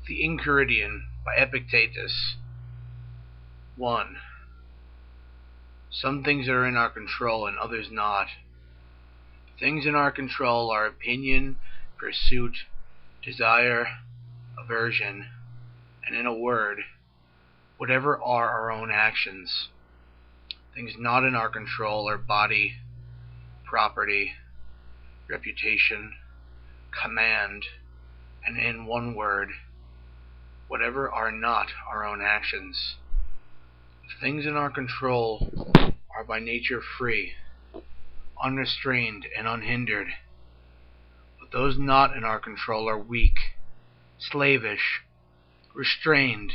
The Enchiridion by Epictetus. 1. Some things are in our control and others not. Things in our control are opinion, pursuit, desire, aversion, and in a word, whatever are our own actions. Things not in our control are body, property, reputation, command, and in one word, whatever are not our own actions. Things in our control are by nature free, unrestrained, and unhindered. But those not in our control are weak, slavish, restrained,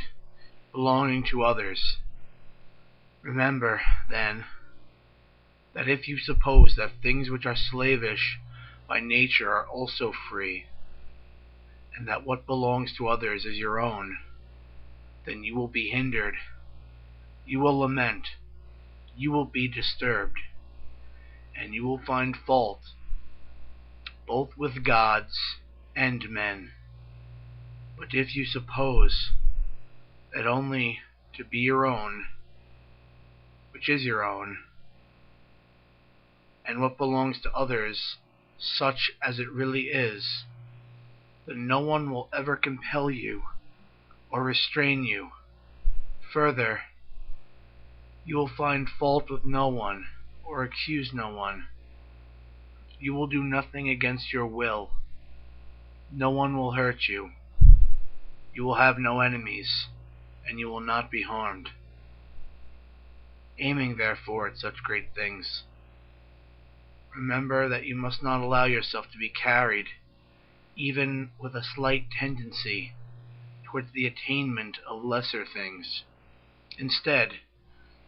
belonging to others. Remember, then, that if you suppose that things which are slavish by nature are also free, and that what belongs to others is your own, then you will be hindered, you will lament, you will be disturbed, and you will find fault both with gods and men. But if you suppose that only to be your own, which is your own, and what belongs to others, such as it really is, then no one will ever compel you or restrain you. Further, you will find fault with no one or accuse no one. You will do nothing against your will. No one will hurt you. You will have no enemies, and you will not be harmed. Aiming therefore at such great things, remember that you must not allow yourself to be carried, even with a slight tendency, towards the attainment of lesser things. Instead,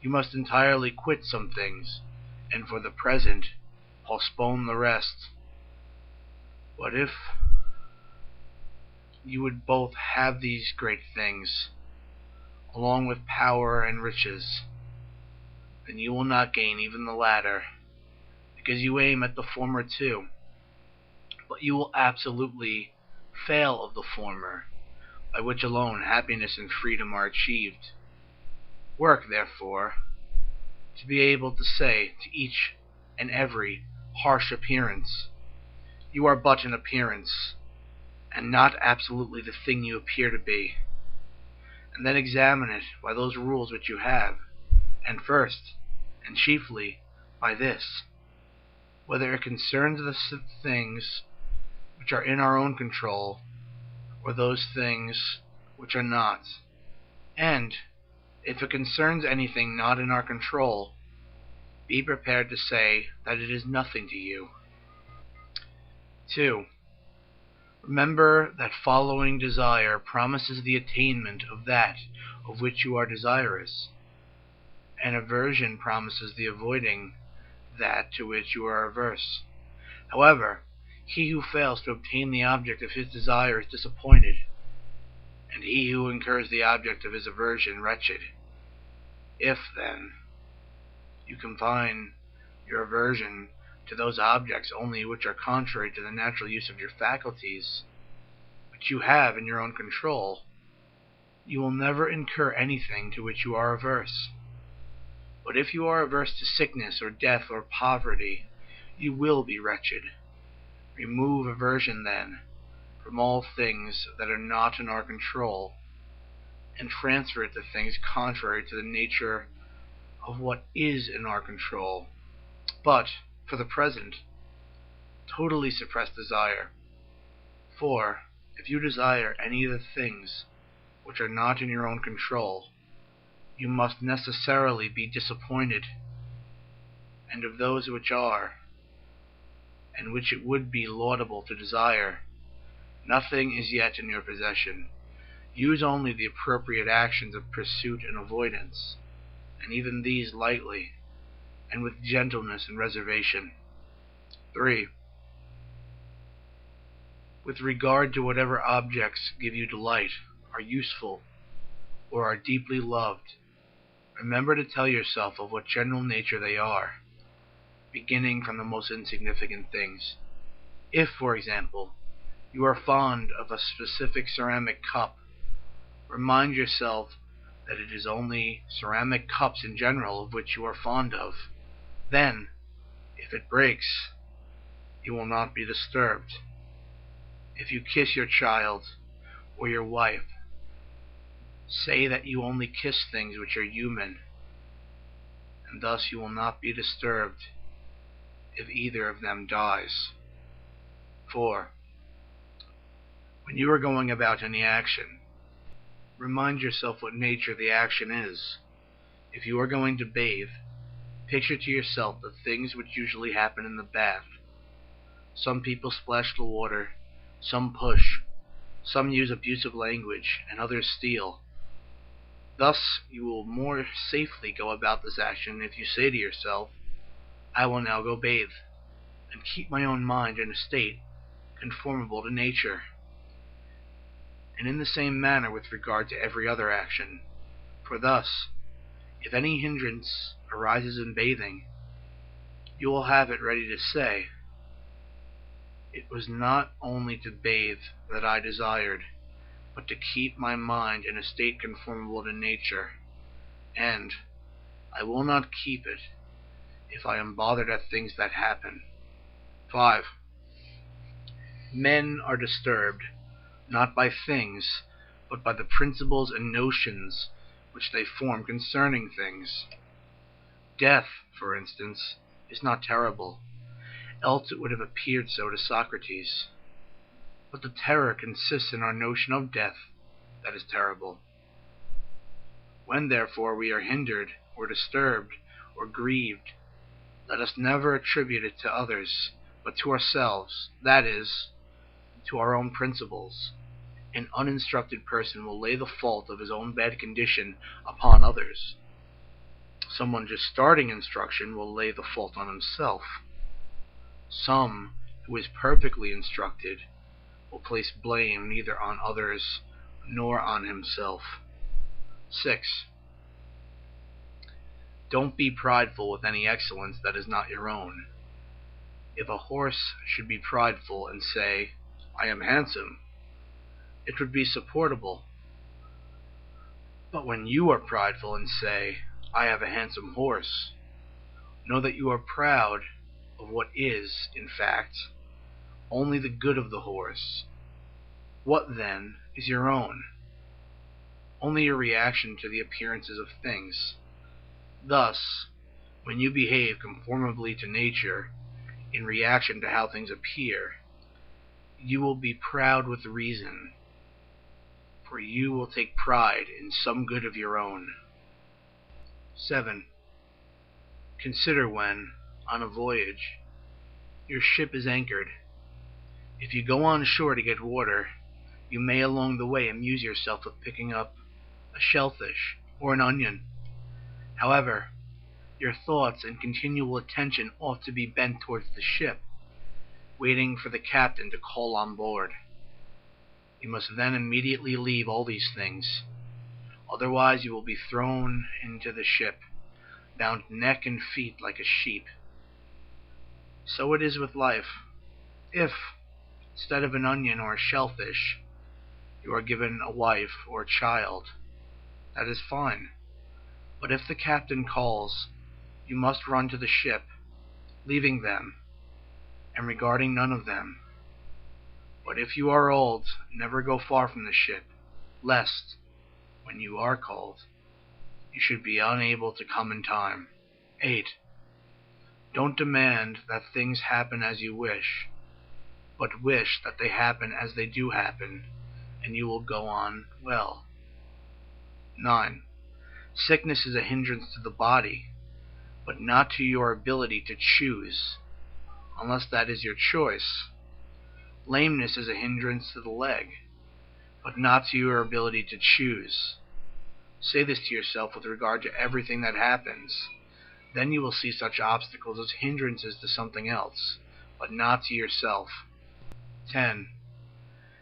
you must entirely quit some things, and for the present, postpone the rest. What if you would both have these great things, along with power and riches? Then you will not gain even the latter, because you aim at the former too, but you will absolutely fail of the former, by which alone happiness and freedom are achieved. Work, therefore, to be able to say to each and every harsh appearance, you are but an appearance, and not absolutely the thing you appear to be. And then examine it by those rules which you have, and first, and chiefly, by this, whether it concerns the things which are in our own control, or those things which are not. And, if it concerns anything not in our control, be prepared to say that it is nothing to you. 2. Remember that following desire promises the attainment of that of which you are desirous, and aversion promises the avoiding that to which you are averse. However, he who fails to obtain the object of his desire is disappointed, and he who incurs the object of his aversion wretched. If, then, you confine your aversion to those objects only which are contrary to the natural use of your faculties, which you have in your own control, you will never incur anything to which you are averse. But if you are averse to sickness or death or poverty, you will be wretched. Remove aversion, then, from all things that are not in our control, and transfer it to things contrary to the nature of what is in our control. But, for the present, totally suppress desire. For, if you desire any of the things which are not in your own control, you must necessarily be disappointed, and of those which are, and which it would be laudable to desire, nothing is yet in your possession. Use only the appropriate actions of pursuit and avoidance, and even these lightly, and with gentleness and reservation. 3. With regard to whatever objects give you delight, are useful, or are deeply loved, remember to tell yourself of what general nature they are, beginning from the most insignificant things. If, for example, you are fond of a specific ceramic cup, Remind yourself that it is only ceramic cups in general of which you are fond of. Then, if it breaks, you will not be disturbed. If you kiss your child or your wife, say that you only kiss things which are human, and thus you will not be disturbed if either of them dies. 4. When you are going about any action, remind yourself what nature the action is. If you are going to bathe, picture to yourself the things which usually happen in the bath. Some people splash the water, some push, some use abusive language, and others steal. Thus you will more safely go about this action if you say to yourself, I will now go bathe, and keep my own mind in a state conformable to nature. And in the same manner with regard to every other action. For thus, if any hindrance arises in bathing, you will have it ready to say, it was not only to bathe that I desired, but to keep my mind in a state conformable to nature, and I will not keep it if I am bothered at things that happen. 5. Men are disturbed, not by things, but by the principles and notions which they form concerning things. Death, for instance, is not terrible, else it would have appeared so to Socrates. But the terror consists in our notion of death that is terrible. When, therefore, we are hindered, or disturbed, or grieved, let us never attribute it to others, but to ourselves, that is, to our own principles. An uninstructed person will lay the fault of his own bad condition upon others. Someone just starting instruction will lay the fault on himself. Some who is perfectly instructed will place blame neither on others nor on himself. 6. Don't be prideful with any excellence that is not your own. If a horse should be prideful and say, I am handsome, it would be supportable. But when you are prideful and say, I have a handsome horse, know that you are proud of what is, in fact, only the good of the horse. What, then, is your own? Only a reaction to the appearances of things. Thus, when you behave conformably to nature, in reaction to how things appear, you will be proud with reason, for you will take pride in some good of your own. 7. Consider when, on a voyage, your ship is anchored. If you go on shore to get water, you may along the way amuse yourself with picking up a shellfish or an onion. However, your thoughts and continual attention ought to be bent towards the ship, waiting for the captain to call on board. You must then immediately leave all these things. Otherwise you will be thrown into the ship, bound neck and feet like a sheep. So it is with life. If, instead of an onion or a shellfish, you are given a wife or a child, that is fine. But if the captain calls, you must run to the ship, leaving them, and regarding none of them. But if you are old, never go far from the ship, lest, when you are called, you should be unable to come in time. 8. Don't demand that things happen as you wish, but wish that they happen as they do happen, and you will go on well. 9. Sickness is a hindrance to the body, but not to your ability to choose, unless that is your choice. Lameness is a hindrance to the leg, but not to your ability to choose. Say this to yourself with regard to everything that happens. Then you will see such obstacles as hindrances to something else, but not to yourself. 10.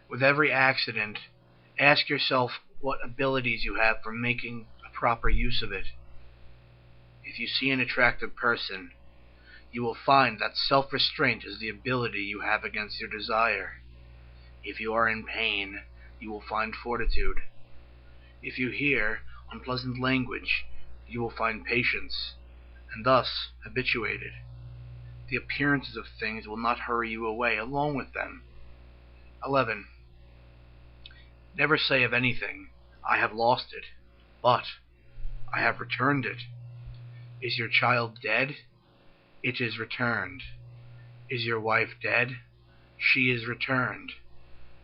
With every accident, ask yourself what abilities you have for making a proper use of it. If you see an attractive person, you will find that self-restraint is the ability you have against your desire. If you are in pain, you will find fortitude. If you hear unpleasant language, you will find patience, and thus habituated. The appearances of things will not hurry you away along with them. 11. Never say of anything, I have lost it, but I have returned it. Is your child dead? It is returned. Is your wife dead? She is returned.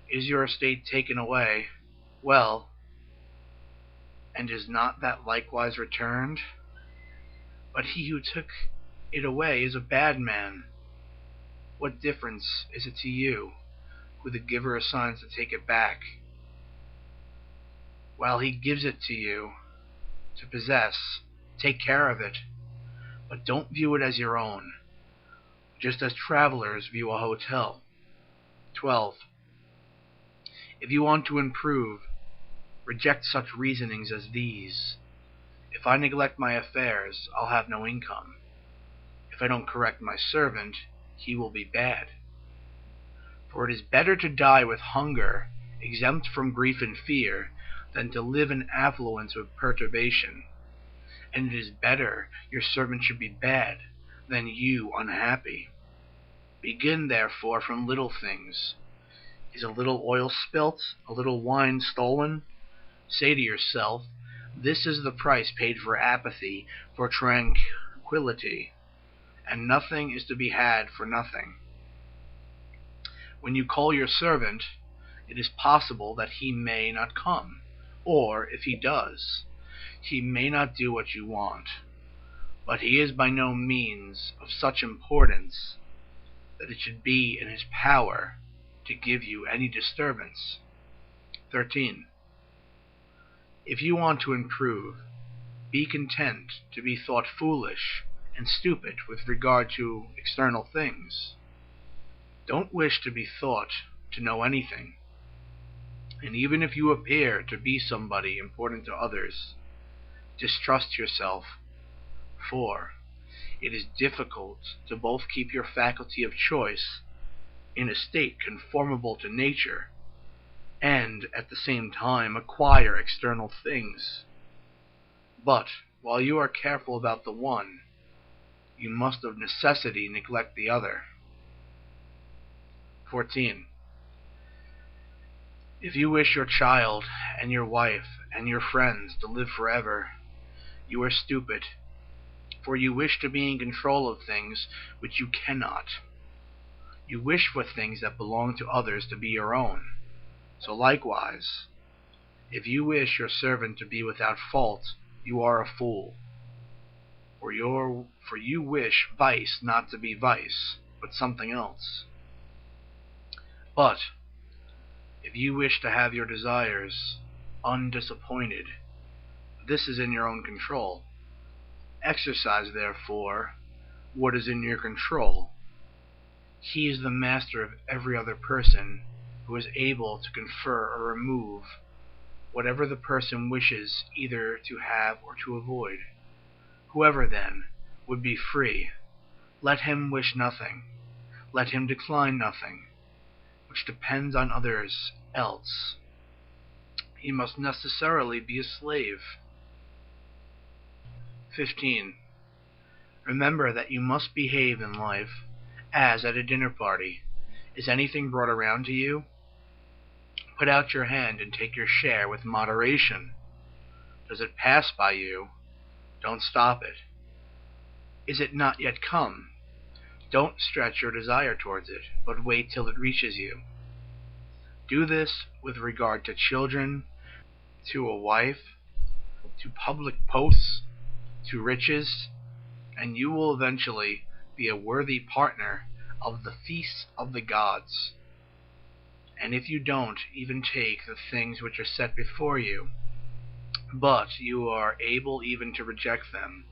Is your estate taken away? Well, and is not that likewise returned? But he who took it away is a bad man. What difference is it to you who the giver assigns to take it back, while he gives it to you to possess? Take care of it, but don't view it as your own, just as travelers view a hotel. 12. If you want to improve, reject such reasonings as these. If I neglect my affairs, I'll have no income. If I don't correct my servant, he will be bad. For it is better to die with hunger, exempt from grief and fear, than to live in affluence with perturbation. And it is better your servant should be bad than you unhappy. Begin, therefore, from little things. Is a little oil spilt, a little wine stolen? Say to yourself, this is the price paid for apathy, for tranquility, and nothing is to be had for nothing. When you call your servant, it is possible that he may not come, or, if he does, he may not do what you want, but he is by no means of such importance that it should be in his power to give you any disturbance. 13. If you want to improve, be content to be thought foolish and stupid with regard to external things. Don't wish to be thought to know anything, and even if you appear to be somebody important to others, distrust yourself, for it is difficult to both keep your faculty of choice in a state conformable to nature, and at the same time acquire external things. But while you are careful about the one, you must of necessity neglect the other. 14. If you wish your child and your wife and your friends to live forever, you are stupid, for you wish to be in control of things which you cannot. You wish for things that belong to others to be your own. So likewise, if you wish your servant to be without fault, you are a fool. For you wish vice not to be vice, but something else. But if you wish to have your desires undisappointed, this is in your own control. Exercise, therefore, what is in your control. He is the master of every other person, who is able to confer or remove whatever the person wishes either to have or to avoid. Whoever, then, would be free, let him wish nothing, let him decline nothing, which depends on others else. He must necessarily be a slave. 15. Remember that you must behave in life as at a dinner party. Is anything brought around to you? Put out your hand and take your share with moderation. Does it pass by you? Don't stop it. Is it not yet come? Don't stretch your desire towards it, but wait till it reaches you. Do this with regard to children, to a wife, to public posts, to riches, and you will eventually be a worthy partner of the feasts of the gods. And if you don't even take the things which are set before you, but you are able even to reject them,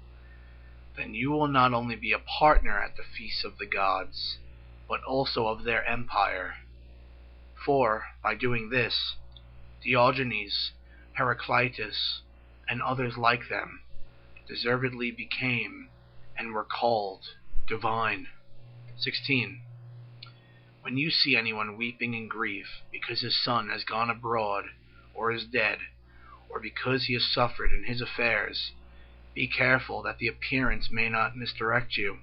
then you will not only be a partner at the feasts of the gods, but also of their empire. For, by doing this, Diogenes, Heraclitus, and others like them, deservedly became and were called divine. 16. When you see anyone weeping in grief because his son has gone abroad, or is dead, or because he has suffered in his affairs, be careful that the appearance may not misdirect you.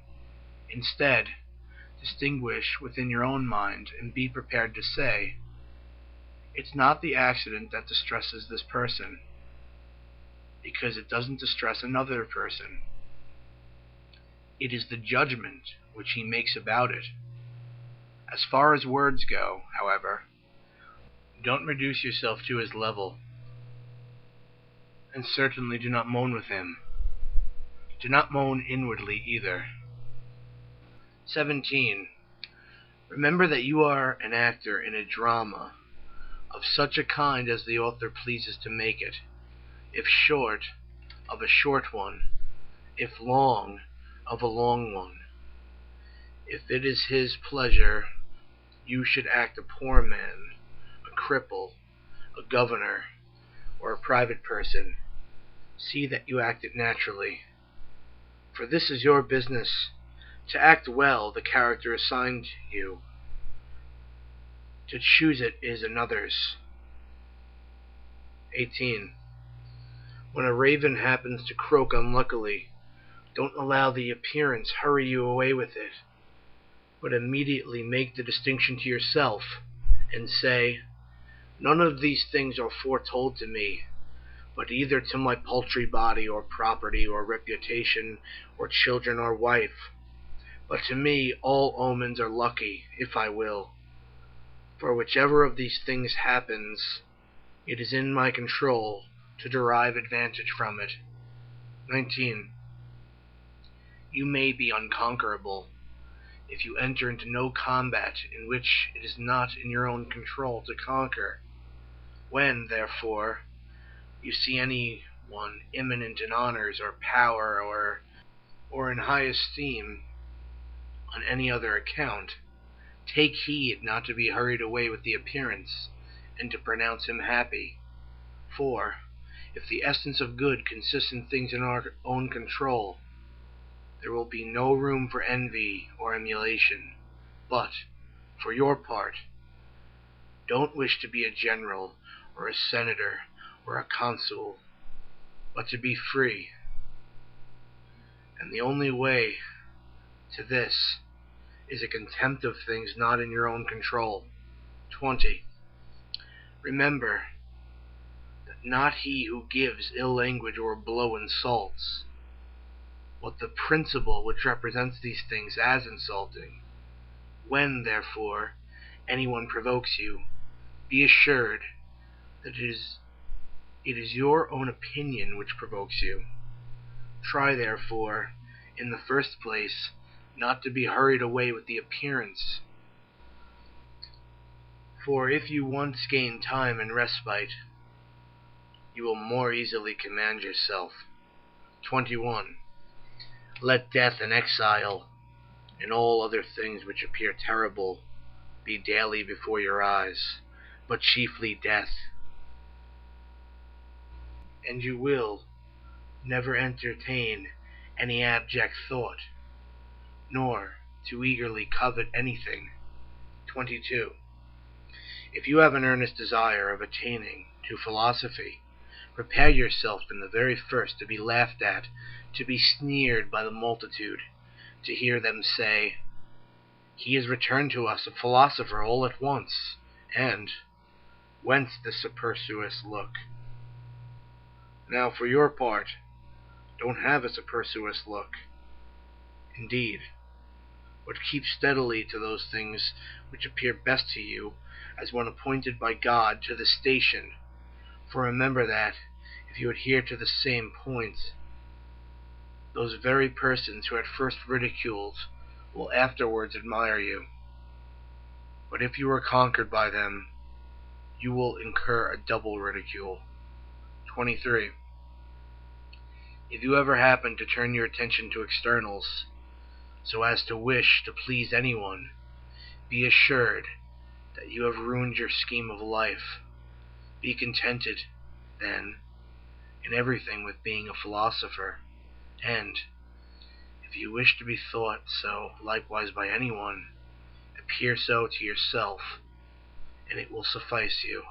Instead, distinguish within your own mind and be prepared to say, "It's not the accident that distresses this person, because it doesn't distress another person. It is the judgment which he makes about it." As far as words go, however, don't reduce yourself to his level, and certainly do not moan with him. Do not moan inwardly either. 17. Remember that you are an actor in a drama of such a kind as the author pleases to make it. If short, of a short one. If long, of a long one. If it is his pleasure you should act a poor man, a cripple, a governor, or a private person, see that you act it naturally. For this is your business, to act well the character assigned you. To choose it is another's. 18. When a raven happens to croak unluckily, don't allow the appearance hurry you away with it, but immediately make the distinction to yourself, and say, "None of these things are foretold to me, but either to my paltry body, or property, or reputation, or children, or wife. But to me all omens are lucky, if I will. For whichever of these things happens, it is in my control to derive advantage from it." 19. You may be unconquerable if you enter into no combat in which it is not in your own control to conquer. When, therefore, you see any one eminent in honors or power, or in high esteem on any other account, take heed not to be hurried away with the appearance, and to pronounce him happy. For, if the essence of good consists in things in our own control, there will be no room for envy or emulation. But, for your part, don't wish to be a general, or a senator, or a consul, but to be free. And the only way to this is a contempt of things not in your own control. 20. Remember that not he who gives ill language or a blow insults, but the principle which represents these things as insulting. When, therefore, anyone provokes you, be assured that it is your own opinion which provokes you. Try, therefore, in the first place, not to be hurried away with the appearance. For if you once gain time and respite, you will more easily command yourself. 21. Let death and exile, and all other things which appear terrible, be daily before your eyes, but chiefly death. And you will never entertain any abject thought, nor too eagerly covet anything. 22. If you have an earnest desire of attaining to philosophy, prepare yourself in the very first to be laughed at, to be sneered by the multitude, to hear them say, "He is returned to us a philosopher all at once," and "Whence this superfluous look?" Now, for your part, don't have a superfluous look, indeed, but keep steadily to those things which appear best to you as one appointed by God to the station. For remember that, if you adhere to the same point, those very persons who at first ridiculed will afterwards admire you. But if you are conquered by them, you will incur a double ridicule. 23. If you ever happen to turn your attention to externals, so as to wish to please anyone, be assured that you have ruined your scheme of life. Be contented, then, in everything with being a philosopher, and, if you wish to be thought so likewise by anyone, appear so to yourself, and it will suffice you.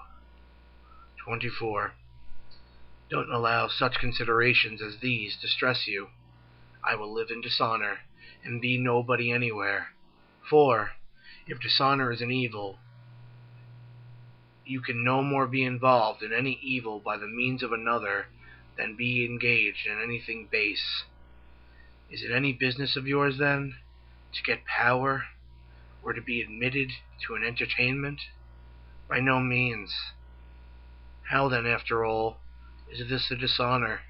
24. Don't allow such considerations as these distress you. I will live in dishonor, and be nobody anywhere. For, if dishonor is an evil, you can no more be involved in any evil by the means of another than be engaged in anything base. Is it any business of yours, then, to get power, or to be admitted to an entertainment? By no means. How then, after all, is this a dishonor?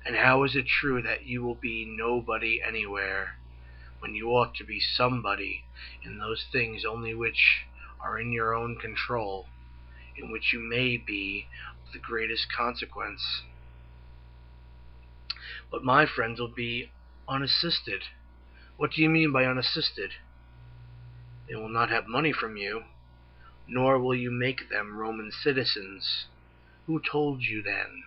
And how is it true that you will be nobody anywhere, when you ought to be somebody in those things only which are in your own control, in which you may be of the greatest consequence? But my friends will be unassisted. What do you mean by unassisted? They will not have money from you, nor will you make them Roman citizens. Who told you, then,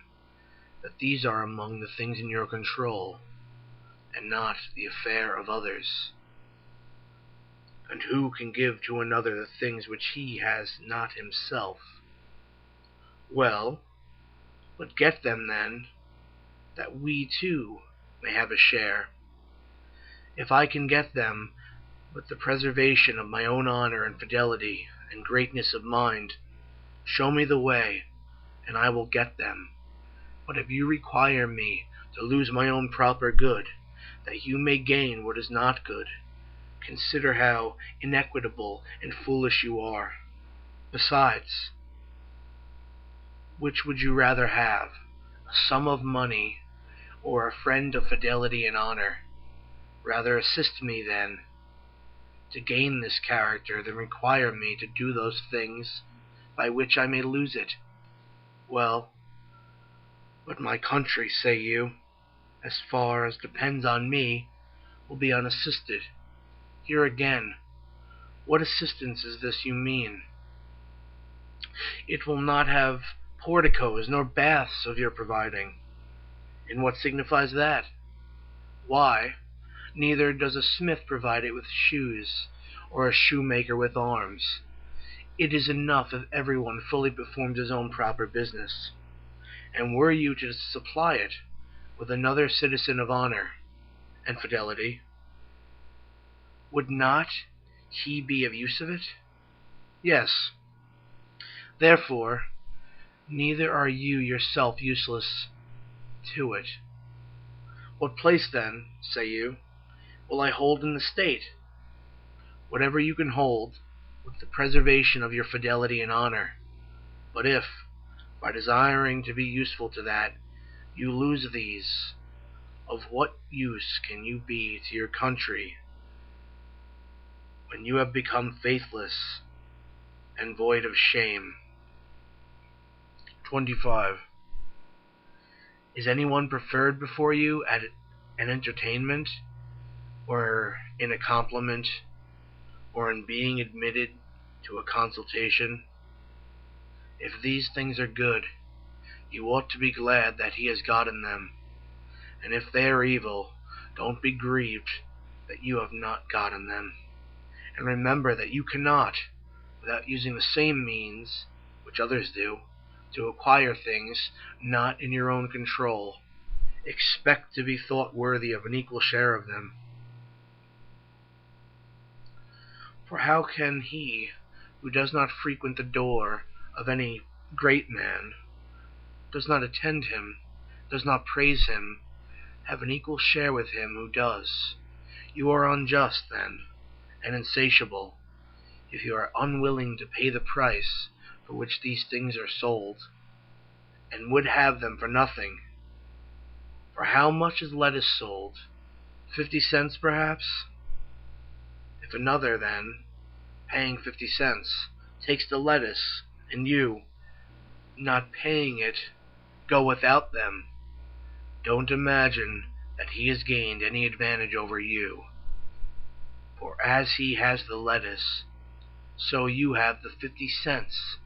that these are among the things in your control, and not the affair of others? And who can give to another the things which he has not himself? Well, but get them then, that we too may have a share. If I can get them with the preservation of my own honor and fidelity and greatness of mind, show me the way, and I will get them. But if you require me to lose my own proper good, that you may gain what is not good, consider how inequitable and foolish you are. Besides, which would you rather have, a sum of money, or a friend of fidelity and honor? Rather assist me, then, to gain this character than require me to do those things by which I may lose it. Well, but my country, say you, as far as depends on me, will be unassisted. Here again, what assistance is this you mean? It will not have porticos nor baths of your providing. And what signifies that? Why, neither does a smith provide it with shoes, or a shoemaker with arms. It is enough if everyone fully performs his own proper business. And were you to supply it with another citizen of honor and fidelity, would not he be of use of it? Yes. Therefore, neither are you yourself useless to it. What place, then, say you, will I hold in the state? Whatever you can hold, with the preservation of your fidelity and honor. But if, by desiring to be useful to that, you lose these, of what use can you be to your country when you have become faithless and void of shame? 25. Is anyone preferred before you at an entertainment, or in a compliment, or in being admitted to a consultation? If these things are good, you ought to be glad that he has gotten them, and if they are evil, don't be grieved that you have not gotten them. And remember that you cannot, without using the same means which others do, to acquire things not in your own control, expect to be thought worthy of an equal share of them. For how can he who does not frequent the door of any great man, does not attend him, does not praise him, have an equal share with him who does? You are unjust, then, and insatiable, if you are unwilling to pay the price for which these things are sold, and would have them for nothing. For how much is lettuce sold? 50 cents, perhaps? If another, then, paying 50 cents, takes the lettuce, and you, not paying it, go without them, don't imagine that he has gained any advantage over you. For as he has the lettuce, so you have the 50 cents,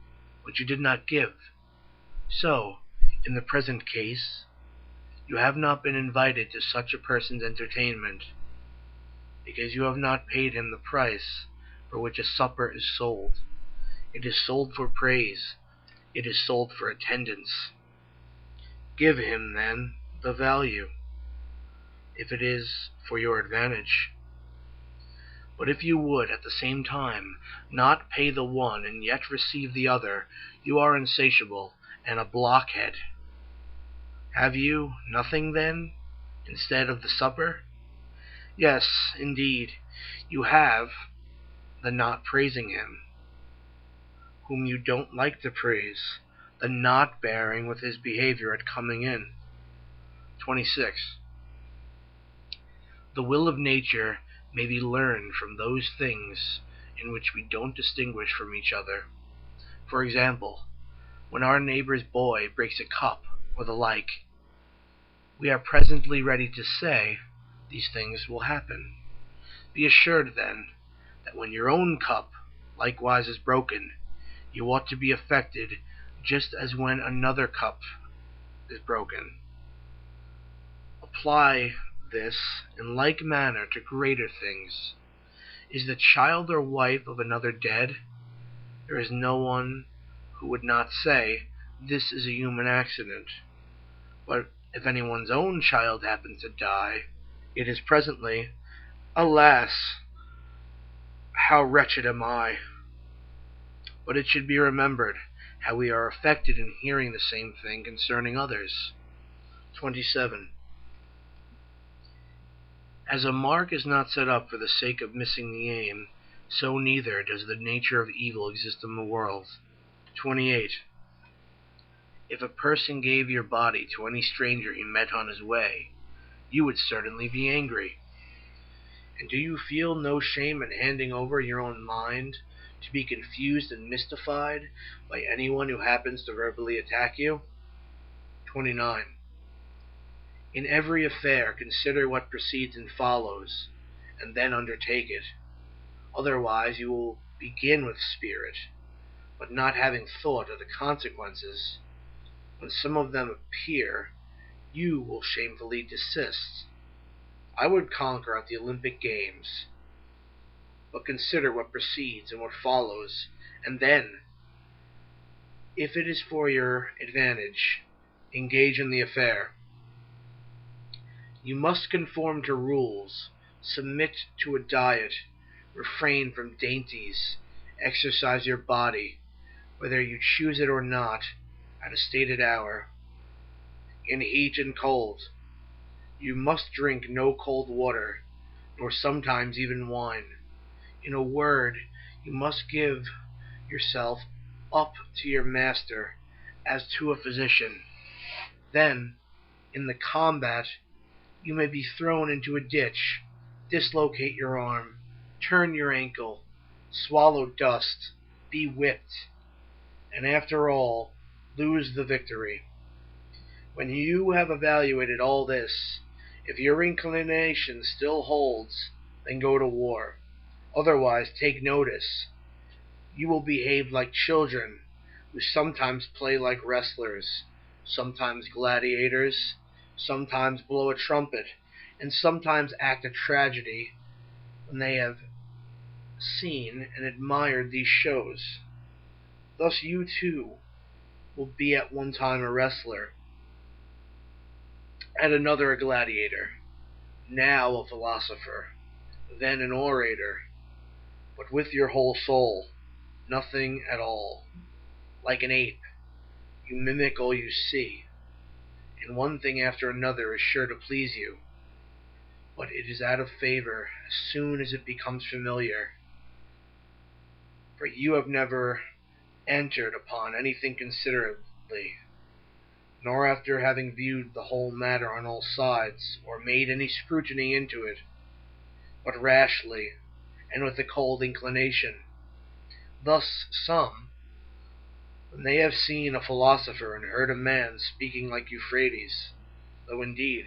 which you did not give. So, in the present case, you have not been invited to such a person's entertainment, because you have not paid him the price for which a supper is sold. It is sold for praise. It is sold for attendance. Give him, then, the value, if it is for your advantage. But if you would, at the same time, not pay the one and yet receive the other, you are insatiable and a blockhead. Have you nothing, then, instead of the supper? Yes, indeed, you have the not praising him, whom you don't like to praise, the not bearing with his behavior at coming in. 26. The will of nature may be learned from those things in which we don't distinguish from each other. For example, when our neighbor's boy breaks a cup, or the like, we are presently ready to say, these things will happen. Be assured, then, that when your own cup likewise is broken, you ought to be affected just as when another cup is broken. Apply this in like manner to greater things. Is the child or wife of another dead? There is no one who would not say, this is a human accident. But if anyone's own child happens to die, it is presently, alas, how wretched am I! But it should be remembered how we are affected in hearing the same thing concerning others. 27. As a mark is not set up for the sake of missing the aim, so neither does the nature of evil exist in the world. 28. If a person gave your body to any stranger he met on his way, you would certainly be angry. And do you feel no shame in handing over your own mind to be confused and mystified by anyone who happens to verbally attack you? 29. In every affair consider what precedes and follows, and then undertake it. Otherwise you will begin with spirit, but not having thought of the consequences. When some of them appear, you will shamefully desist. I would conquer at the Olympic Games, but consider what precedes and what follows, and then, if it is for your advantage, engage in the affair. You must conform to rules, submit to a diet, refrain from dainties, exercise your body, whether you choose it or not, at a stated hour. In heat and cold, you must drink no cold water, nor sometimes even wine. In a word, you must give yourself up to your master as to a physician. Then, in the combat, you may be thrown into a ditch, dislocate your arm, turn your ankle, swallow dust, be whipped, and after all, lose the victory. When you have evaluated all this, if your inclination still holds, then go to war. Otherwise, take notice. You will behave like children, who sometimes play like wrestlers, sometimes gladiators, sometimes blow a trumpet, and sometimes act a tragedy when they have seen and admired these shows. Thus you too will be at one time a wrestler, at another a gladiator, now a philosopher, then an orator, but with your whole soul, nothing at all. Like an ape, you mimic all you see, and one thing after another is sure to please you, but it is out of favor as soon as it becomes familiar. For you have never entered upon anything considerately, nor after having viewed the whole matter on all sides, or made any scrutiny into it, but rashly, and with a cold inclination. Thus some, when they have seen a philosopher and heard a man speaking like Euphrates, though indeed,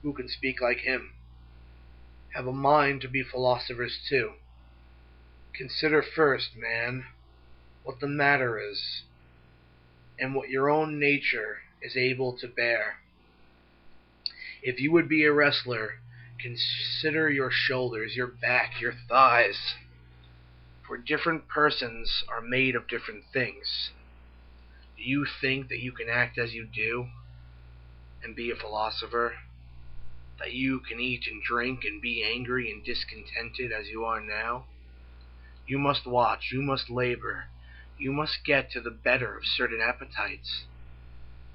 who can speak like him, have a mind to be philosophers too. Consider first, man, what the matter is, and what your own nature is able to bear. If you would be a wrestler, consider your shoulders, your back, your thighs, for different persons are made of different things. Do you think that you can act as you do? and be a philosopher, that you can eat and drink and be angry and discontented as you are now? You must watch, you must labor, you must get to the better of certain appetites,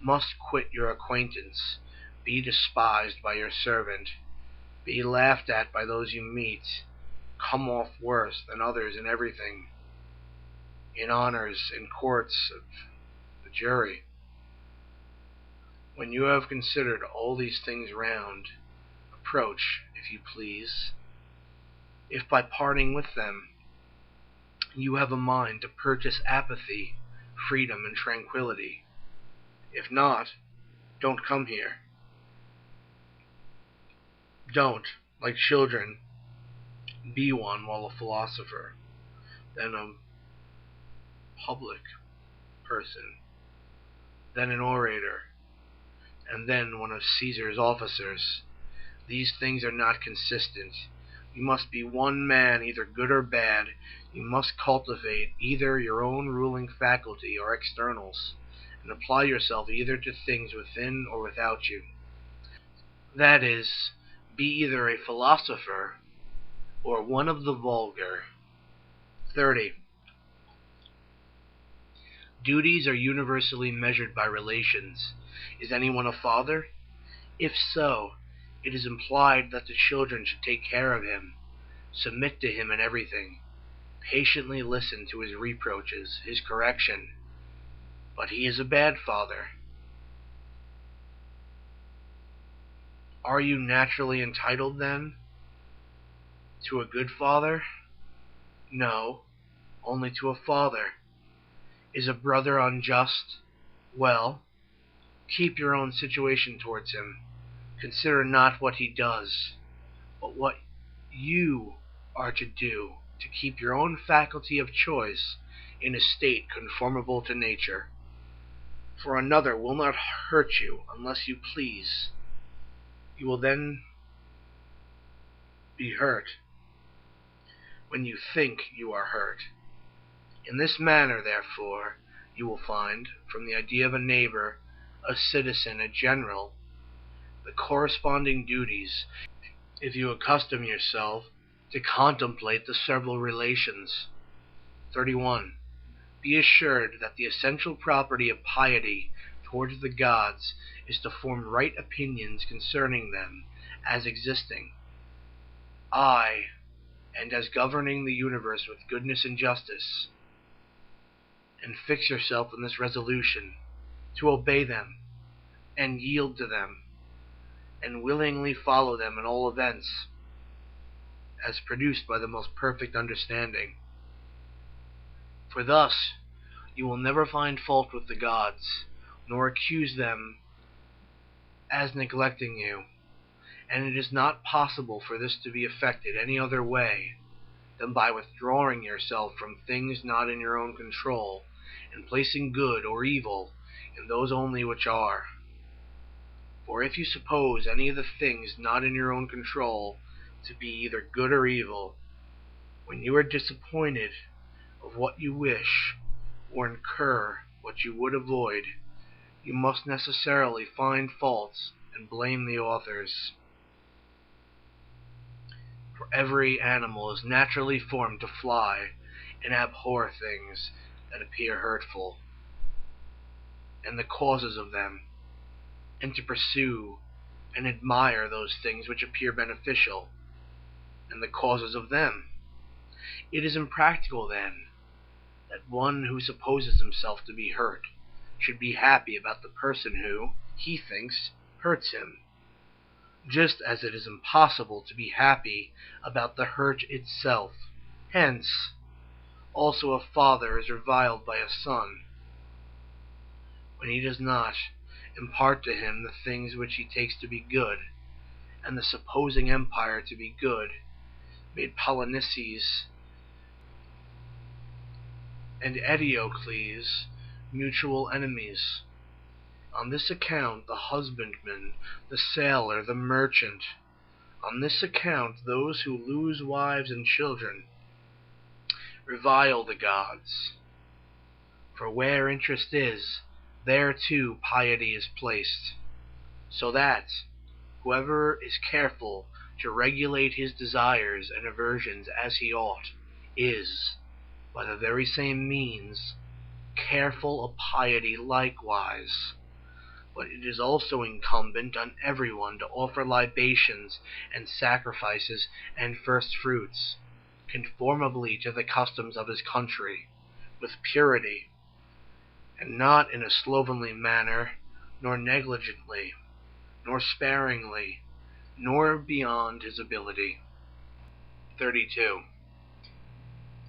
must quit your acquaintance, be despised by your servant, be laughed at by those you meet, come off worse than others in everything, in honors, in courts of the jury. When you have considered all these things round, approach, if you please. If by parting with them you have a mind to purchase apathy, freedom, and tranquility. If not, don't come here. Don't, like children, be one while a philosopher, then a public person, then an orator, and then one of Caesar's officers. These things are not consistent. You must be one man, either good or bad. You must cultivate either your own ruling faculty or externals, and apply yourself either to things within or without you. That is, be either a philosopher or one of the vulgar. 30. Duties are universally measured by relations. Is anyone a father? If so, it is implied that the children should take care of him, submit to him in everything, patiently listen to his reproaches, his correction. But he is a bad father. Are you naturally entitled, then, to a good father? No, only to a father. Is a brother unjust? Well, keep your own situation towards him. Consider not what he does, but what you are to do to keep your own faculty of choice in a state conformable to nature. For another will not hurt you unless you please. You will then be hurt when you think you are hurt. In this manner, therefore, you will find, from the idea of a neighbor, a citizen, a general, the corresponding duties, if you accustom yourself to contemplate the several relations. 31. Be assured that the essential property of piety towards the gods is to form right opinions concerning them as existing, aye, and as governing the universe with goodness and justice, and fix yourself in this resolution, to obey them, and yield to them, and willingly follow them in all events, as produced by the most perfect understanding. For thus you will never find fault with the gods, nor accuse them as neglecting you, and it is not possible for this to be effected any other way than by withdrawing yourself from things not in your own control, and placing good or evil in those only which are. For if you suppose any of the things not in your own control to be either good or evil, when you are disappointed of what you wish, or incur what you would avoid, you must necessarily find faults and blame the authors. For every animal is naturally formed to fly and abhor things that appear hurtful, and the causes of them, and to pursue and admire those things which appear beneficial, and the causes of them. It is impractical, then, that one who supposes himself to be hurt should be happy about the person who, he thinks, hurts him, just as it is impossible to be happy about the hurt itself. Hence, also a father is reviled by a son, when he does not impart to him the things which he takes to be good, and the supposing empire to be good made Polynices and Eteocles mutual enemies. On this account the husbandman, the sailor, the merchant, on this account those who lose wives and children, revile the gods. For where interest is, there too piety is placed. so that whoever is careful to regulate his desires and aversions as he ought is, by the very same means, careful of piety likewise. But it is also incumbent on everyone to offer libations and sacrifices and first fruits, conformably to the customs of his country, with purity, and not in a slovenly manner, nor negligently, nor sparingly, nor beyond his ability. 32.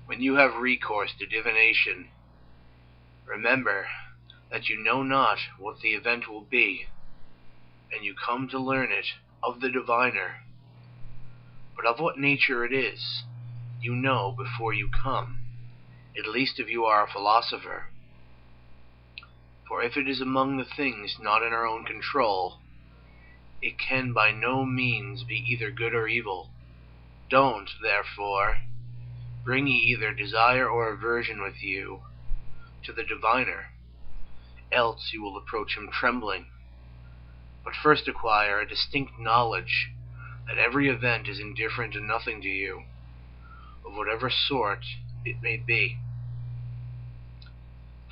When you have recourse to divination, remember that you know not what the event will be, and you come to learn it of the diviner. But of what nature it is, you know before you come, at least if you are a philosopher. For if it is among the things not in our own control, it can by no means be either good or evil. Don't, therefore, bring ye either desire or aversion with you to the diviner, else you will approach him trembling. But first acquire a distinct knowledge that every event is indifferent and nothing to you, of whatever sort it may be.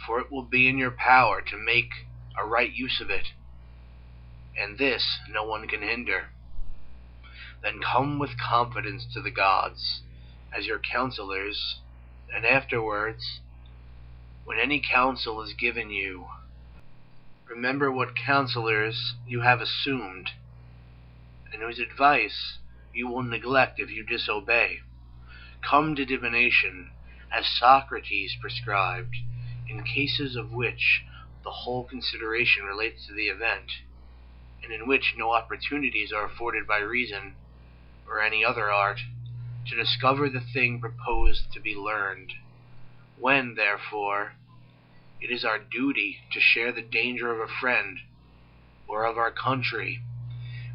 For it will be in your power to make a right use of it, and this no one can hinder. Then come with confidence to the gods as your counselors, and afterwards, when any counsel is given you, remember what counselors you have assumed, and whose advice you will neglect if you disobey. Come to divination, as Socrates prescribed, in cases of which the whole consideration relates to the event, and in which no opportunities are afforded by reason, or any other art, to discover the thing proposed to be learned. When, therefore, it is our duty to share the danger of a friend, or of our country,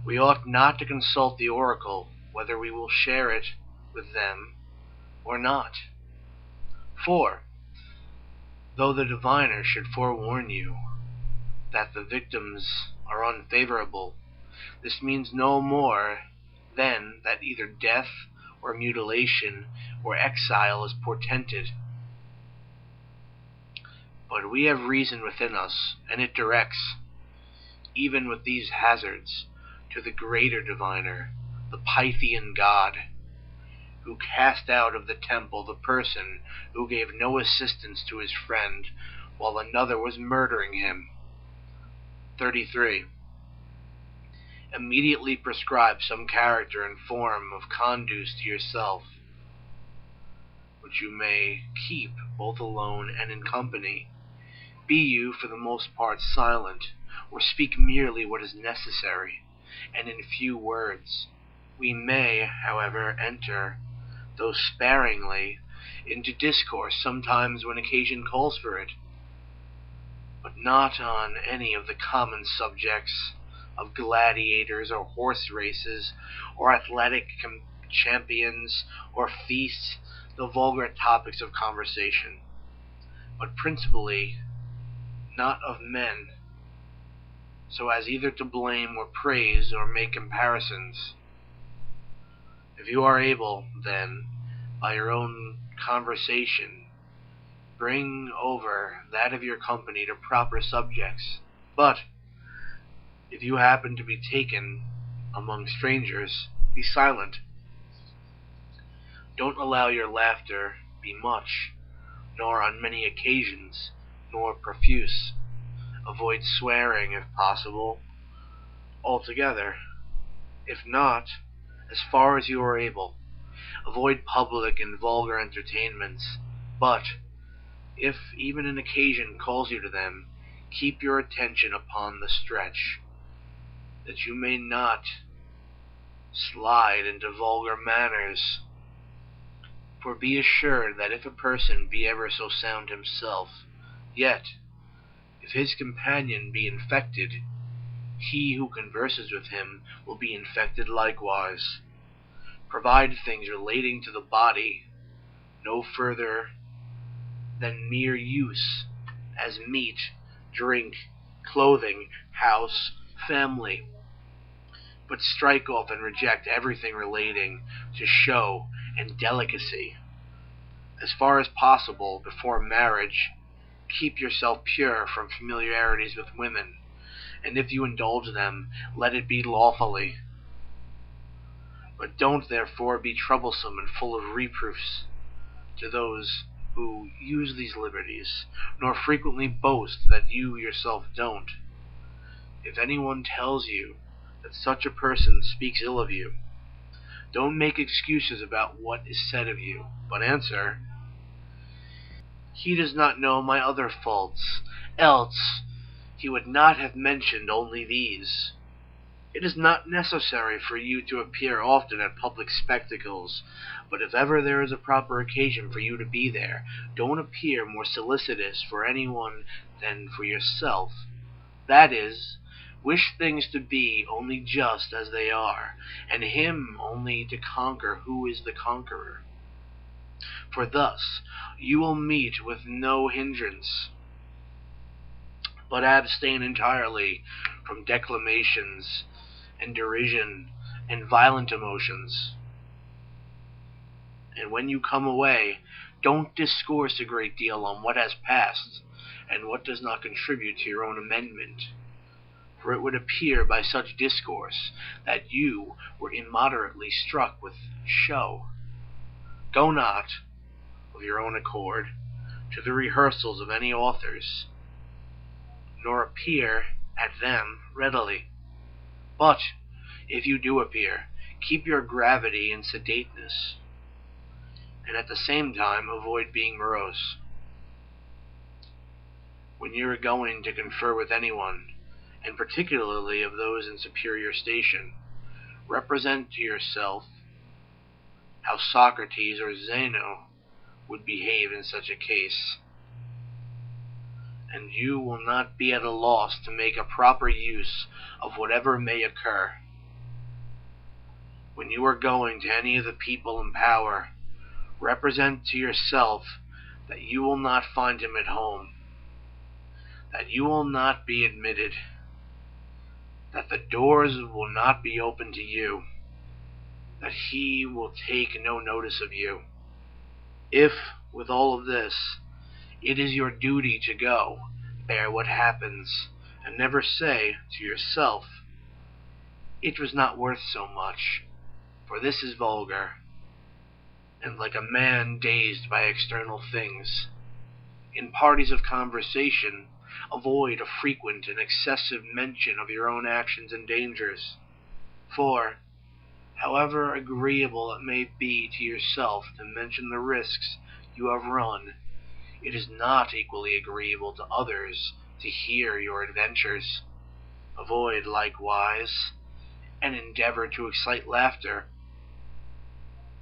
we ought not to consult the oracle whether we will share it with them or not. For, though the diviner should forewarn you that the victims are unfavorable, this means no more than that either death or mutilation or exile is portended. But we have reason within us, and it directs, even with these hazards, to the greater diviner, the Pythian god, who cast out of the temple the person who gave no assistance to his friend while another was murdering him. 33. Immediately prescribe some character and form of conduce to yourself, which you may keep both alone and in company. Be you for the most part silent, or speak merely what is necessary, and in few words. We may, however, enter, though sparingly, into discourse sometimes when occasion calls for it, but not on any of the common subjects of gladiators or horse races, or athletic champions, or feasts, the vulgar topics of conversation, but principally not of men, so as either to blame or praise or make comparisons. If you are able, then, by your own conversation, bring over that of your company to proper subjects. But if you happen to be taken among strangers, be silent. Don't allow your laughter be much, nor on many occasions, nor profuse. Avoid swearing, if possible, altogether. If not, as far as you are able, avoid public and vulgar entertainments. But if even an occasion calls you to them, keep your attention upon the stretch, that you may not slide into vulgar manners. For be assured that if a person be ever so sound himself, yet, if his companion be infected, he who converses with him will be infected likewise. Provide things relating to the body, no further than mere use, as meat, drink, clothing, house, family, but strike off and reject everything relating to show and delicacy. As far as possible, before marriage, keep yourself pure from familiarities with women, and if you indulge them, let it be lawfully. But don't therefore be troublesome and full of reproofs to those who use these liberties, nor frequently boast that you yourself don't. If anyone tells you that such a person speaks ill of you, don't make excuses about what is said of you, but answer, "He does not know my other faults, else he would not have mentioned only these." It is not necessary for you to appear often at public spectacles, but if ever there is a proper occasion for you to be there, don't appear more solicitous for anyone than for yourself. That is, wish things to be only just as they are, and him only to conquer who is the conqueror. For thus you will meet with no hindrance, but abstain entirely from declamations and derision and violent emotions. And when you come away, don't discourse a great deal on what has passed and what does not contribute to your own amendment, for it would appear by such discourse that you were immoderately struck with show. Go not, of your own accord, to the rehearsals of any authors, nor appear at them readily. But, if you do appear, keep your gravity and sedateness, and at the same time avoid being morose. When you are going to confer with anyone, and particularly of those in superior station, represent to yourself how Socrates or Zeno would behave in such a case, and you will not be at a loss to make a proper use of whatever may occur. When you are going to any of the people in power, represent to yourself that you will not find him at home, that you will not be admitted, that the doors will not be opened to you, that he will take no notice of you. If, with all of this, it is your duty to go, bear what happens, and never say to yourself, "It was not worth so much," for this is vulgar, and like a man dazed by external things. In parties of conversation, avoid a frequent and excessive mention of your own actions and dangers, for, however agreeable it may be to yourself to mention the risks you have run, it is not equally agreeable to others to hear your adventures. Avoid, likewise, and endeavor to excite laughter,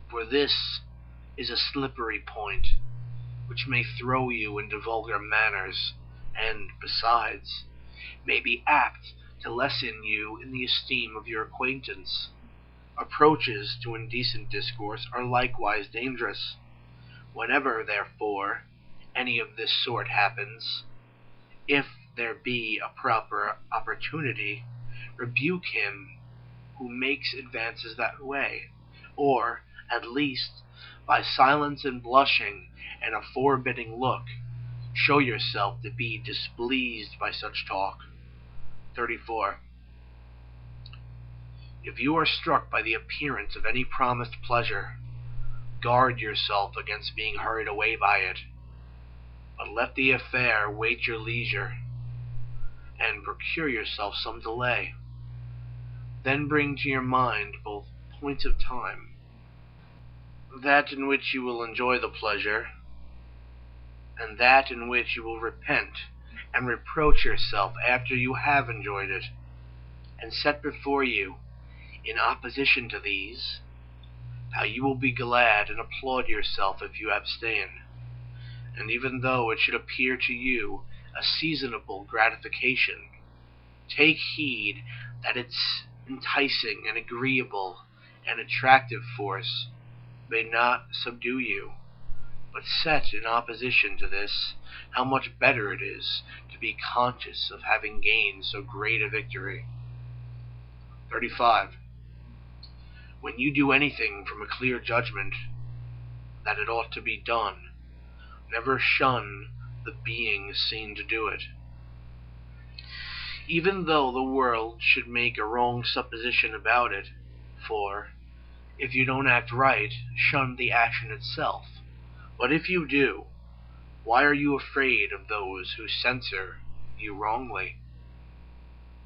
for this is a slippery point, which may throw you into vulgar manners, and, besides, may be apt to lessen you in the esteem of your acquaintance. Approaches to indecent discourse are likewise dangerous. Whenever, therefore, any of this sort happens, if there be a proper opportunity, rebuke him who makes advances that way, or, at least, by silence and blushing and a forbidding look, show yourself to be displeased by such talk. 34. If you are struck by the appearance of any promised pleasure, guard yourself against being hurried away by it, but let the affair wait your leisure, and procure yourself some delay. Then bring to your mind both points of time, that in which you will enjoy the pleasure, and that in which you will repent and reproach yourself after you have enjoyed it, and set before you, in opposition to these, how you will be glad and applaud yourself if you abstain. And even though it should appear to you a seasonable gratification, take heed that its enticing and agreeable and attractive force may not subdue you, but set in opposition to this how much better it is to be conscious of having gained so great a victory. 35. When you do anything from a clear judgment that it ought to be done, never shun the being seen to do it. Even though the world should make a wrong supposition about it, for, if you don't act right, shun the action itself. But if you do, why are you afraid of those who censor you wrongly?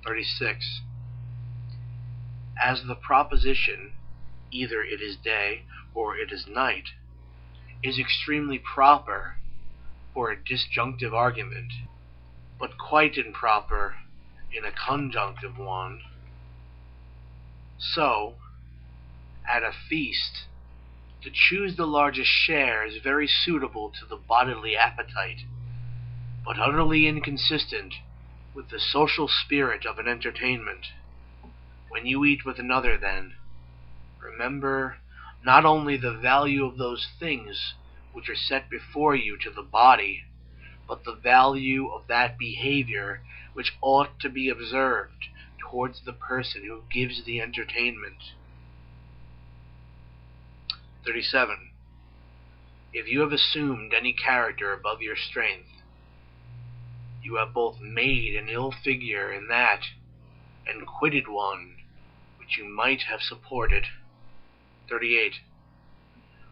36. As the proposition, either it is day or it is night, is extremely proper for a disjunctive argument, but quite improper in a conjunctive one, so, at a feast, to choose the largest share is very suitable to the bodily appetite, but utterly inconsistent with the social spirit of an entertainment. When you eat with another, then, remember not only the value of those things which are set before you to the body, but the value of that behavior which ought to be observed towards the person who gives the entertainment. 37. If you have assumed any character above your strength, you have both made an ill figure in that, and quitted one which you might have supported. 38.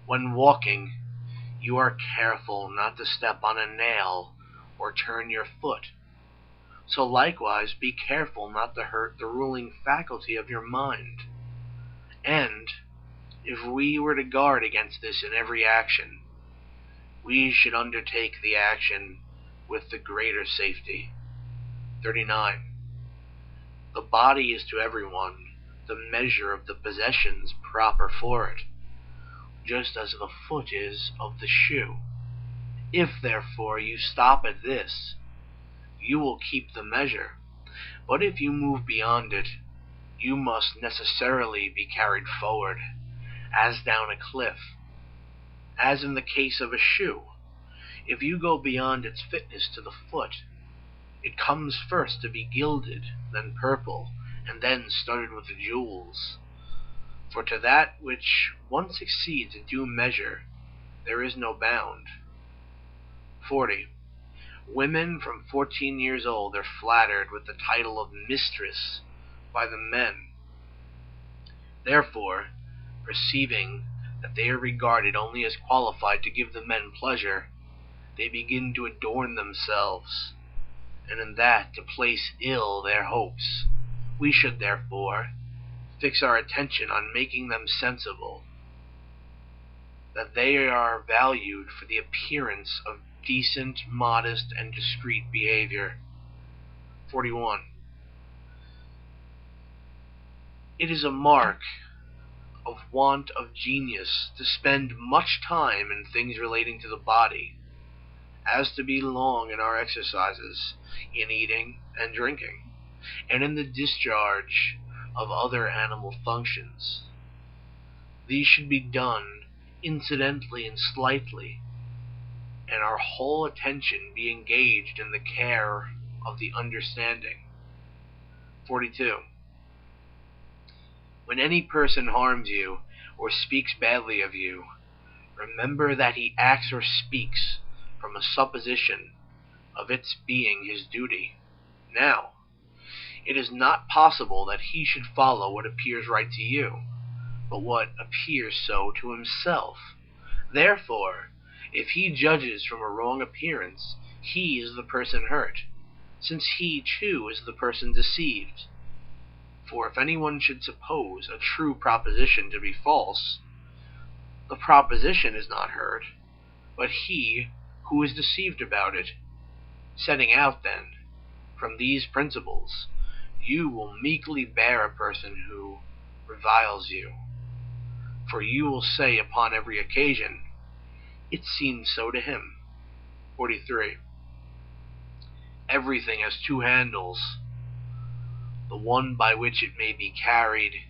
When walking, you are careful not to step on a nail or turn your foot. So likewise be careful not to hurt the ruling faculty of your mind. And, if we were to guard against this in every action, we should undertake the action with the greater safety. 39. The body is to everyone the measure of the possessions proper for it, just as the foot is of the shoe. If, therefore, you stop at this, you will keep the measure, but if you move beyond it, you must necessarily be carried forward, as down a cliff. As in the case of a shoe, if you go beyond its fitness to the foot, it comes first to be gilded, then purple, and then studded with jewels. For to that which once exceeds a due measure, there is no bound. 40. Women from 14 years old are flattered with the title of mistress by the men. Therefore, perceiving that they are regarded only as qualified to give the men pleasure, they begin to adorn themselves, and in that to place ill their hopes. We should, therefore, fix our attention on making them sensible that they are valued for the appearance of decent, modest, and discreet behavior. 41. It is a mark of want of genius to spend much time in things relating to the body, as to be long in our exercises, in eating and drinking, and in the discharge of other animal functions. These should be done incidentally and slightly, and our whole attention be engaged in the care of the understanding. 42. When any person harms you, or speaks badly of you, remember that he acts or speaks from a supposition of its being his duty. Now, it is not possible that he should follow what appears right to you, but what appears so to himself. Therefore, if he judges from a wrong appearance, he is the person hurt, since he too is the person deceived. For if anyone should suppose a true proposition to be false, the proposition is not hurt, but he who is deceived about it. Setting out, then, from these principles, you will meekly bear a person who reviles you. For you will say upon every occasion, "It seemed so to him." 43. Everything has two handles, the one by which it may be carried,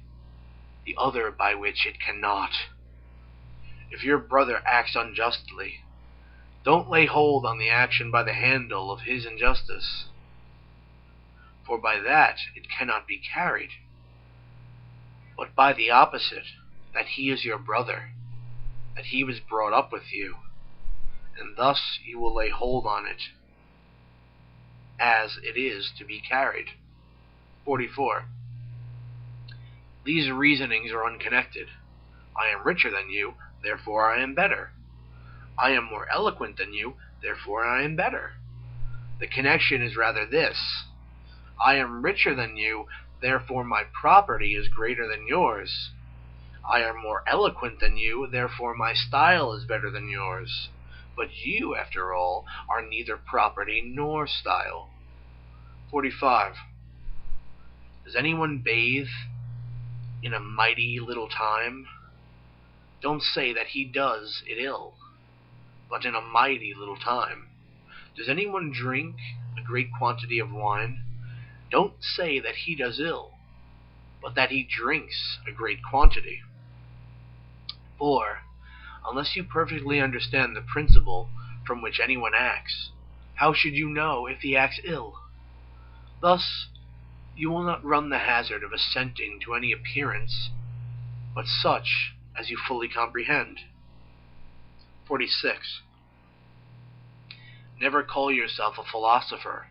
the other by which it cannot. If your brother acts unjustly, don't lay hold on the action by the handle of his injustice, for by that it cannot be carried. but by the opposite, that he is your brother, that he was brought up with you, and thus you will lay hold on it as it is to be carried. 44. These reasonings are unconnected. I am richer than you, therefore I am better. I am more eloquent than you, therefore I am better. The connection is rather this: I am richer than you, therefore my property is greater than yours. I am more eloquent than you, therefore my style is better than yours. But you, after all, are neither property nor style. 45. Does anyone bathe in a mighty little time? Don't say that he does it ill, but in a mighty little time. Does anyone drink a great quantity of wine? Don't say that he does ill, but that he drinks a great quantity. For, unless you perfectly understand the principle from which anyone acts, how should you know if he acts ill? Thus, you will not run the hazard of assenting to any appearance, but such as you fully comprehend. 46. Never call yourself a philosopher,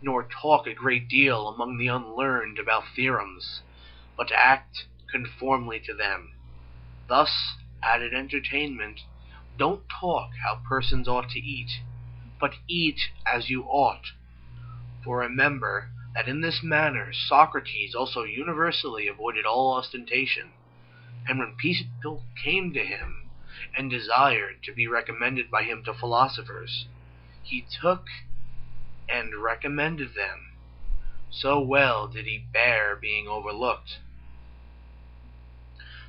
nor talk a great deal among the unlearned about theorems, but act conformably to them. Thus, at an entertainment, don't talk how persons ought to eat, but eat as you ought. For remember that in this manner Socrates also universally avoided all ostentation, and when people came to him and desired to be recommended by him to philosophers, he took and recommended them. So well did he bear being overlooked,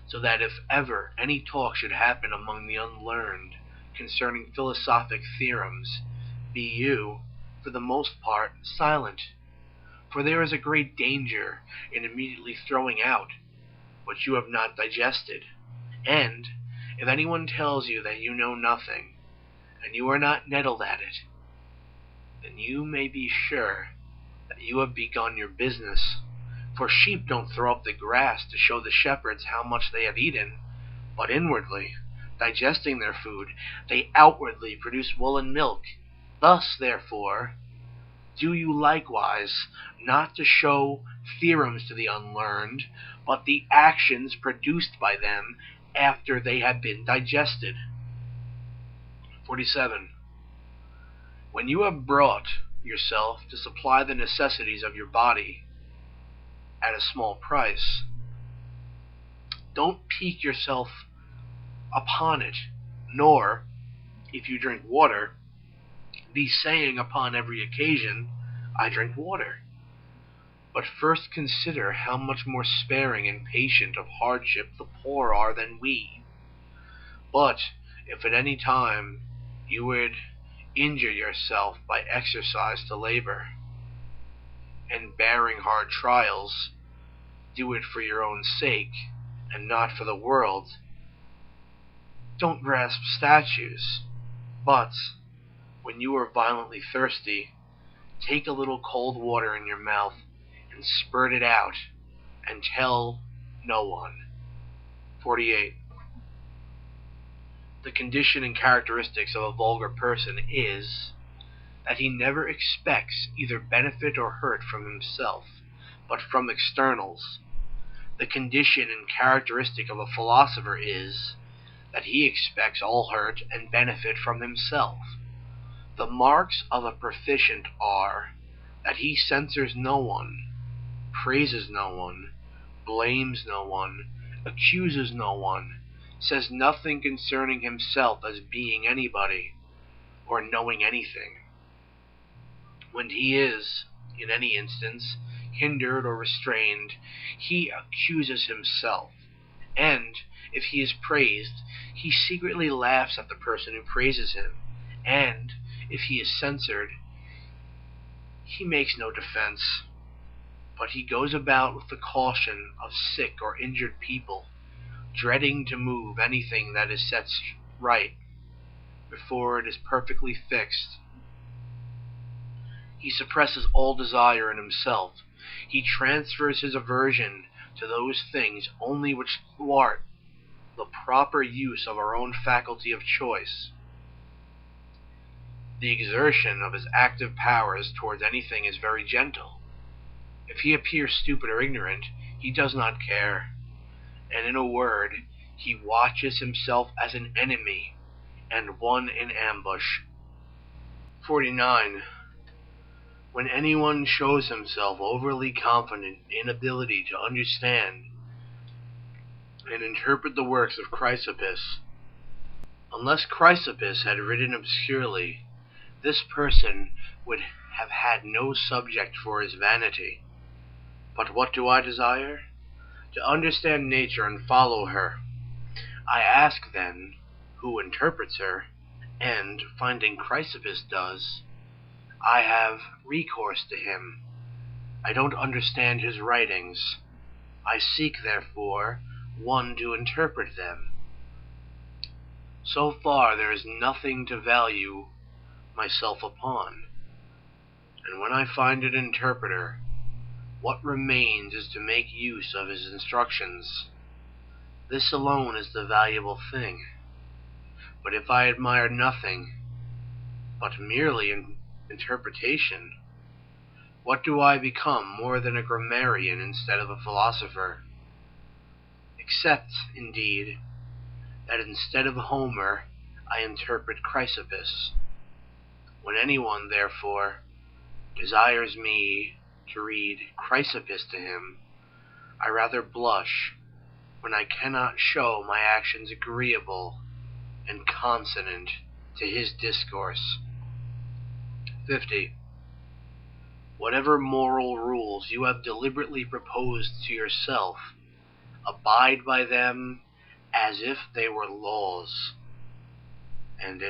so that if ever any talk should happen among the unlearned concerning philosophic theorems, be you, for the most part, silent. For there is a great danger in immediately throwing out what you have not digested. And if anyone tells you that you know nothing, and you are not nettled at it, then you may be sure that you have begun your business. For sheep don't throw up the grass to show the shepherds how much they have eaten, but inwardly, digesting their food, they outwardly produce wool and milk. Thus, therefore, do you likewise, not to show theorems to the unlearned, but the actions produced by them after they have been digested. 47. When you have brought yourself to supply the necessities of your body at a small price, don't pique yourself upon it, nor, if you drink water, be saying upon every occasion, I drink water. But first consider how much more sparing and patient of hardship the poor are than we. But if at any time you would injure yourself by exercise to labor, and bearing hard trials, do it for your own sake, and not for the world. Don't grasp statues, but when you are violently thirsty, take a little cold water in your mouth and spurt it out, and tell no one. 48. The condition and characteristics of a vulgar person is that he never expects either benefit or hurt from himself, but from externals. The condition and characteristic of a philosopher is that he expects all hurt and benefit from himself. The marks of a proficient are that he censures no one, praises no one, blames no one, accuses no one, says nothing concerning himself as being anybody, or knowing anything. When he is, in any instance, hindered or restrained, he accuses himself, and, if he is praised, he secretly laughs at the person who praises him, and, if he is censured, he makes no defense, but he goes about with the caution of sick or injured people, dreading to move anything that is set right before it is perfectly fixed. He suppresses all desire in himself. He transfers his aversion to those things only which thwart the proper use of our own faculty of choice. The exertion of his active powers towards anything is very gentle. If he appears stupid or ignorant, he does not care, and in a word, he watches himself as an enemy and one in ambush. 49. When anyone shows himself overly confident in ability to understand and interpret the works of Chrysippus, unless Chrysippus had written obscurely, this person would have had no subject for his vanity. But what do I desire? To understand nature and follow her. I ask then, who interprets her, and, finding Chrysippus does, I have recourse to him. I don't understand his writings. I seek, therefore, one to interpret them. So far there is nothing to value myself upon, and when I find an interpreter, what remains is to make use of his instructions. This alone is the valuable thing. But if I admire nothing but merely interpretation, what do I become more than a grammarian instead of a philosopher? Except, indeed, that instead of Homer, I interpret Chrysippus. When anyone, therefore, desires me to read Chrysippus to him, I rather blush when I cannot show my actions agreeable and consonant to his discourse. 50. Whatever moral rules you have deliberately proposed to yourself, abide by them as if they were laws, and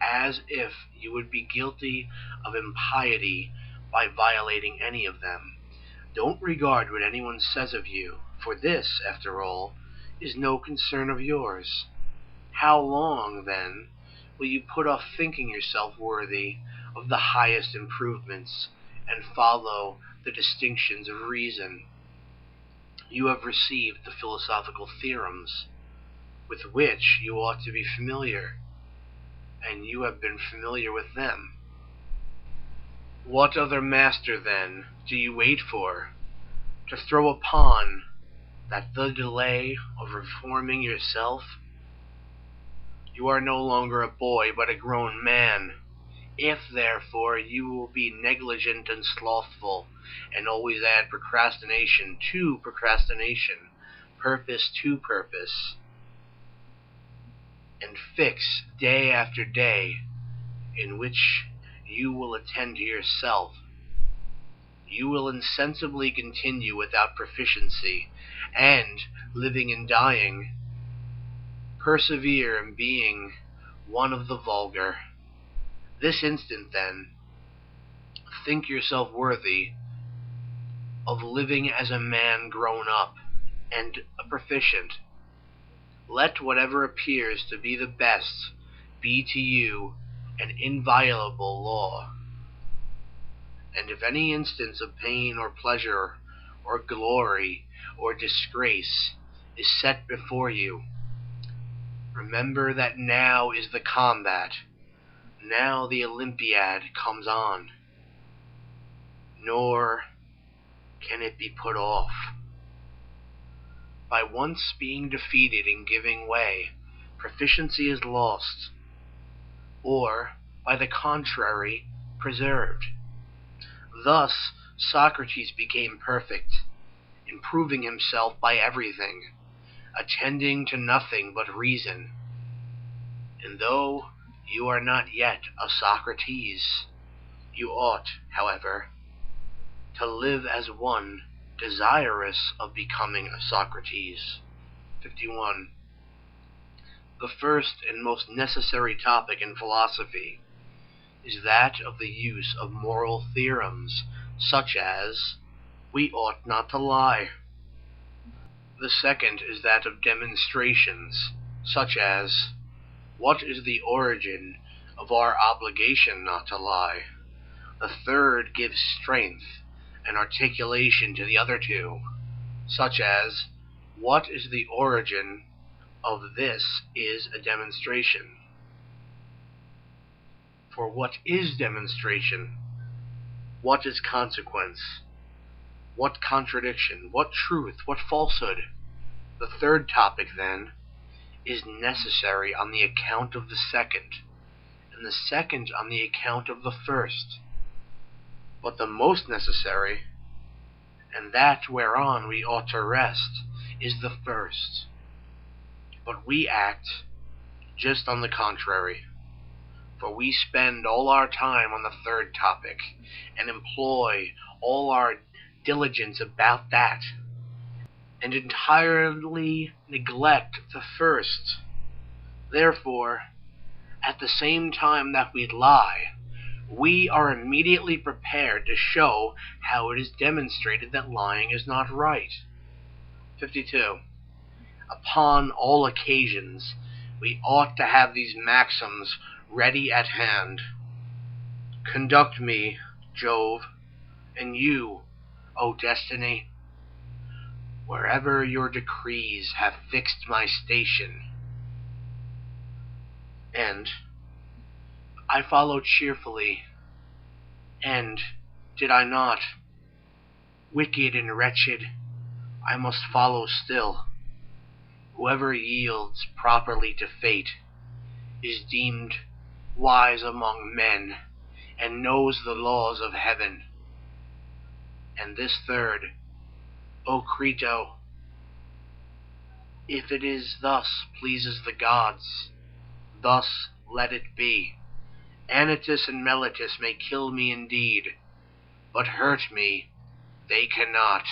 as if you would be guilty of impiety by violating any of them. Don't regard what anyone says of you, for this, after all, is no concern of yours. How long, then, will you put off thinking yourself worthy of the highest improvements, and follow the distinctions of reason? You have received the philosophical theorems, with which you ought to be familiar, and you have been familiar with them. What other master, then, do you wait for, to throw upon that the delay of reforming yourself? You are no longer a boy, but a grown man. If, therefore, you will be negligent and slothful, and always add procrastination to procrastination, purpose to purpose, and fix day after day in which you will attend to yourself, you will insensibly continue without proficiency, and, living and dying, persevere in being one of the vulgar. This instant, then, think yourself worthy of living as a man grown up and a proficient. Let whatever appears to be the best be to you an inviolable law. And if any instance of pain or pleasure or glory or disgrace is set before you, remember that now is the combat, now the Olympiad comes on, nor can it be put off. By once being defeated and giving way, proficiency is lost, or, by the contrary, preserved. Thus Socrates became perfect, improving himself by everything, attending to nothing but reason. And though you are not yet a Socrates, you ought, however, to live as one desirous of becoming a Socrates. 51. The first and most necessary topic in philosophy is that of the use of moral theorems, such as, we ought not to lie. The second is that of demonstrations, such as, what is the origin of our obligation not to lie? The third gives strength and articulation to the other two. such as, what is the origin of this is a demonstration. For what is demonstration? What is consequence? What contradiction? What truth? What falsehood? The third topic, then, is necessary on the account of the second, and the second on the account of the first. But the most necessary, and that whereon we ought to rest, is the first. But we act just on the contrary, for we spend all our time on the third topic, and employ all our diligence about that, and entirely neglect the first. Therefore, at the same time that we lie, we are immediately prepared to show how it is demonstrated that lying is not right. 52. Upon all occasions, we ought to have these maxims ready at hand. Conduct me, Jove, and you, O Destiny, wherever your decrees have fixed my station. And I followed cheerfully, and did I not? Wicked and wretched, I must follow still. Whoever yields properly to fate is deemed wise among men, and knows the laws of heaven. And this third, O Crito, if it is thus pleases the gods, thus let it be. Anytus and Meletus may kill me indeed, but hurt me they cannot.